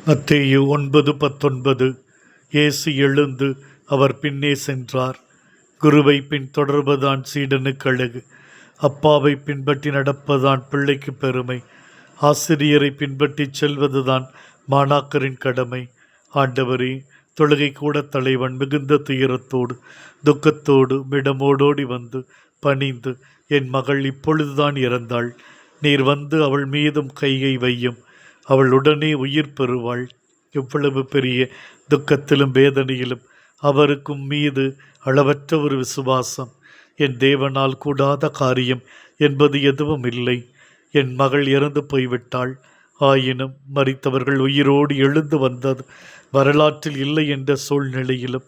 மத்தேயு 9:19. இயேசு எழுந்து அவர் பின்னே சென்றார். குருவை பின் தொடர்வதுதான் சீடனுக்கு அழகு. அப்பாவை பின்பற்றி நடப்பதுதான் பிள்ளைக்கு பெருமை. ஆசிரியரை பின்பற்றி செல்வதுதான் மாணாக்கரின் கடமை. ஆண்டவரே, தொழுகை கூட தலைவன் மிகுந்த துயரத்தோடு துக்கத்தோடு மிடமோடோடி வந்து பணிந்து, என் மகள் இப்பொழுதுதான் இறந்தாள், நீர் வந்து அவள் மீதும் கையை வையும், அவள் உடனே உயிர் பெறுவாள். எவ்வளவு பெரிய துக்கத்திலும் வேதனையிலும் அவருக்கும் மீது அளவற்ற ஒரு விசுவாசம். என் தேவனால் கூடாத காரியம் என்பது எதுவும் இல்லை. என் மகள் இறந்து போய்விட்டாள், ஆயினும் மரித்தவர்கள் உயிரோடு எழுந்து வந்தது வரலாற்றில் இல்லை என்ற சூழ்நிலையிலும்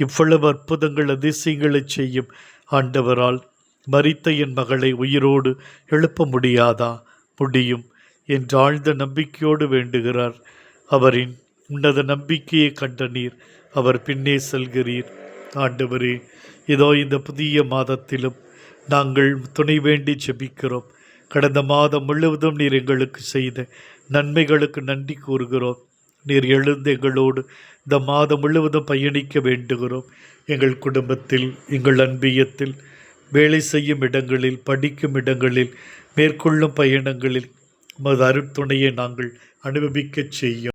இவ்வளவு அற்புதங்கள் அதிசயங்களை செய்யும் ஆண்டவரால் மரித்த என் மகளை உயிரோடு எழுப்ப முடியாதா? முடியும் என்று ஆழ்ந்த நம்பிக்கையோடு வேண்டுகிறார். அவரின் உன்னத நம்பிக்கையை கண்ட நீர் அவர் பின்னே செல்கிறீர். ஆண்டவரே, இதோ இந்த புதிய மாதத்திலும் நாங்கள் துணை வேண்டி ஜெபிக்கிறோம். கடந்த மாதம் முழுவதும் நீர் எங்களுக்கு செய்த நன்மைகளுக்கு நன்றி கூறுகிறோம். நீர் எழுந்து எங்களோடு இந்த மாதம் முழுவதும் பயணிக்க வேண்டுகிறோம். எங்கள் குடும்பத்தில், எங்கள் அன்பியத்தில், வேலை செய்யும் இடங்களில், படிக்கும் இடங்களில், மேற்கொள்ளும் பயணங்களில் உமது அருட்துணையை நாங்கள் அனுபவிக்கச் செய்யும்.